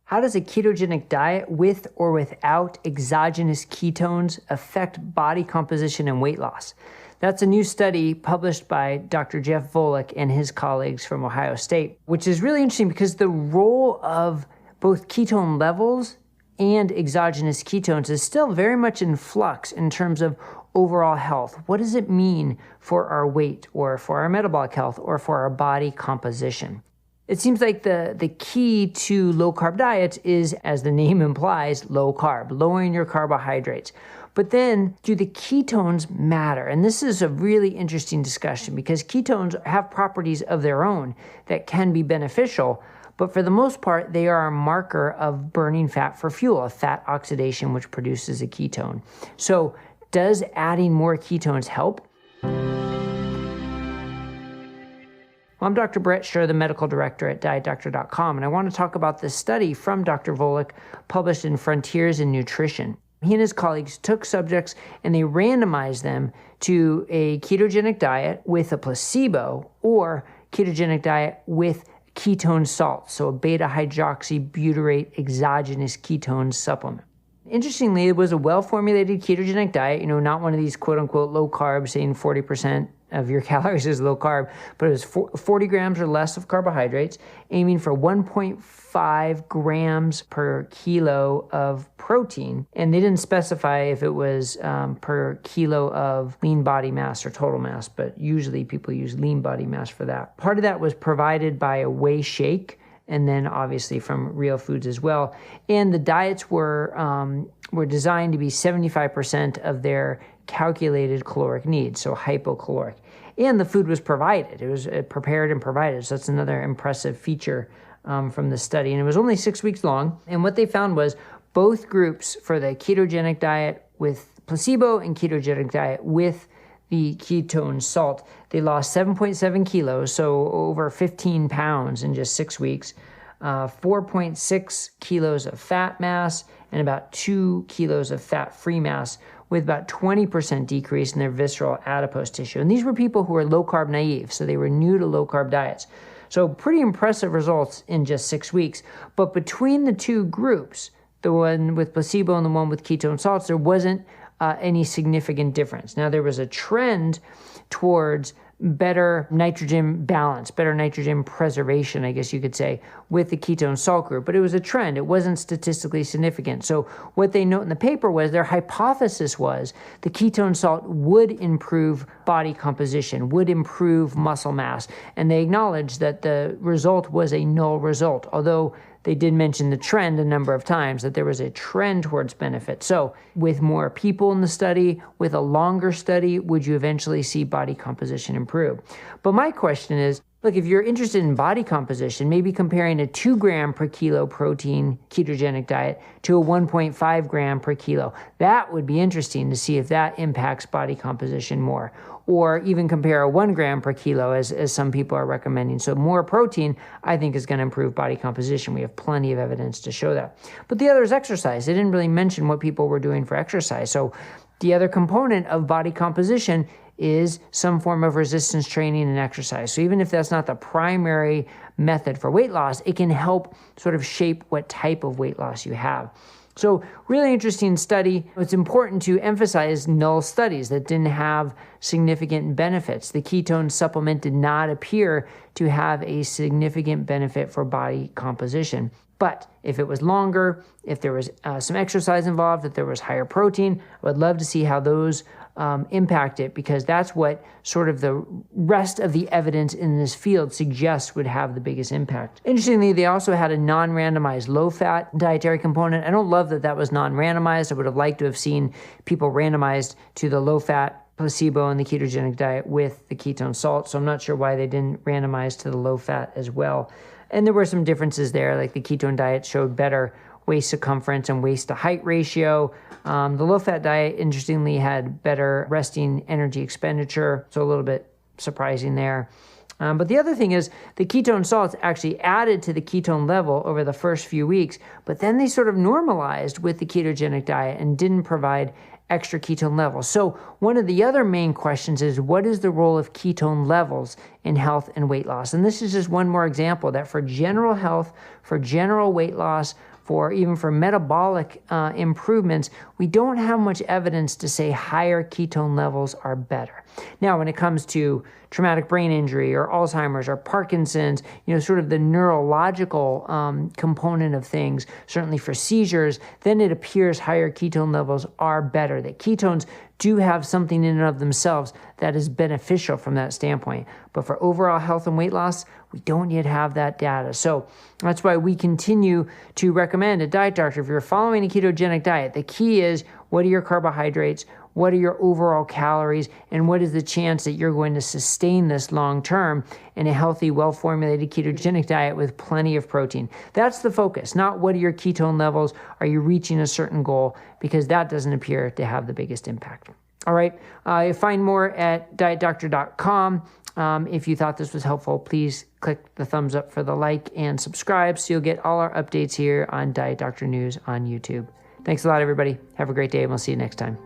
How does a ketogenic diet with or without exogenous ketones affect body composition and weight loss? That's a new study published by Dr. Jeff Volek and his colleagues from Ohio State, which is really interesting because the role of both ketone levels and exogenous ketones is still very much in flux in terms of overall health. What does it mean for our weight or for our metabolic health or for our body composition? It seems like the key to low-carb diets is, as the name implies, low-carb, lowering your carbohydrates. But then, do the ketones matter? And this is a really interesting discussion because ketones have properties of their own that can be beneficial, but for the most part, they are a marker of burning fat for fuel, of fat oxidation, which produces a ketone. So, does adding more ketones help? I'm Dr. Brett Scher, the medical director at DietDoctor.com, and I want to talk about this study from Dr. Volek published in Frontiers in Nutrition. He and his colleagues took subjects and they randomized them to a ketogenic diet with a placebo or ketogenic diet with ketone salts, so a beta-hydroxybutyrate exogenous ketone supplement. Interestingly, it was a well-formulated ketogenic diet, not one of these quote-unquote low-carb, saying 40% of your calories is low-carb, but it was 40 grams or less of carbohydrates, aiming for 1.5 grams per kilo of protein. And they didn't specify if it was per kilo of lean body mass or total mass, but usually people use lean body mass for that. Part of that was provided by a whey shake, and then obviously from real foods as well. And the diets were designed to be 75% of their calculated caloric needs, so hypocaloric. And the food was provided. It was prepared and provided, so that's another impressive feature from the study. And it was only 6 weeks long, and what they found was both groups for the ketogenic diet with placebo and ketogenic diet with the ketone salt, they lost 7.7 kilos, so over 15 pounds in just 6 weeks, 4.6 kilos of fat mass, and about 2 kilos of fat-free mass, with about 20% decrease in their visceral adipose tissue. And these were people who were low-carb naive, so they were new to low-carb diets. So pretty impressive results in just 6 weeks. But between the two groups, the one with placebo and the one with ketone salts, there wasn't any significant difference. Now, there was a trend towards better nitrogen balance, better nitrogen preservation, I guess you could say, with the ketone salt group, but it was a trend. It wasn't statistically significant. So what they note in the paper was their hypothesis was the ketone salt would improve body composition, would improve muscle mass, and they acknowledged that the result was a null result, although they did mention the trend a number of times, that there was a trend towards benefit. So with more people in the study, with a longer study, would you eventually see body composition improve? But my question is, look, if you're interested in body composition, maybe comparing a 2 gram per kilo protein ketogenic diet to a 1.5 gram per kilo, that would be interesting to see if that impacts body composition more. Or even compare a 1 gram per kilo as some people are recommending. So more protein, I think, is going to improve body composition. We have plenty of evidence to show that. But the other is exercise. They didn't really mention what people were doing for exercise. So the other component of body composition is some form of resistance training and exercise. So even if that's not the primary method for weight loss, it can help sort of shape what type of weight loss you have. So really interesting study. It's important to emphasize null studies that didn't have significant benefits. The ketone supplement did not appear to have a significant benefit for body composition. But if it was longer, if there was some exercise involved, if there was higher protein, I would love to see how those impact it, because that's what sort of the rest of the evidence in this field suggests would have the biggest impact. Interestingly, they also had a non-randomized low-fat dietary component. I don't love that that was non-randomized. I would have liked to have seen people randomized to the low-fat placebo and the ketogenic diet with the ketone salt, so I'm not sure why they didn't randomize to the low-fat as well. And there were some differences there, like the ketone diet showed better waist circumference and waist to height ratio. The low-fat diet, interestingly, had better resting energy expenditure, so a little bit surprising there. But the other thing is the ketone salts actually added to the ketone level over the first few weeks, but then they sort of normalized with the ketogenic diet and didn't provide extra ketone levels. So one of the other main questions is, what is the role of ketone levels in health and weight loss? And this is just one more example that for general health, for general weight loss, even for metabolic improvements, we don't have much evidence to say higher ketone levels are better. Now, when it comes to traumatic brain injury or Alzheimer's or Parkinson's, sort of the neurological component of things, certainly for seizures, then it appears higher ketone levels are better, that ketones do have something in and of themselves that is beneficial from that standpoint. But for overall health and weight loss, we don't yet have that data. So that's why we continue to recommend a diet doctor. If you're following a ketogenic diet, the key is, what are your carbohydrates? What are your overall calories? And what is the chance that you're going to sustain this long term in a healthy, well-formulated ketogenic diet with plenty of protein? That's the focus, not what are your ketone levels? Are you reaching a certain goal? Because that doesn't appear to have the biggest impact. All right, you'll find more at dietdoctor.com. If you thought this was helpful, please click the thumbs up for the like and subscribe so you'll get all our updates here on Diet Doctor News on YouTube. Thanks a lot, everybody. Have a great day, and we'll see you next time.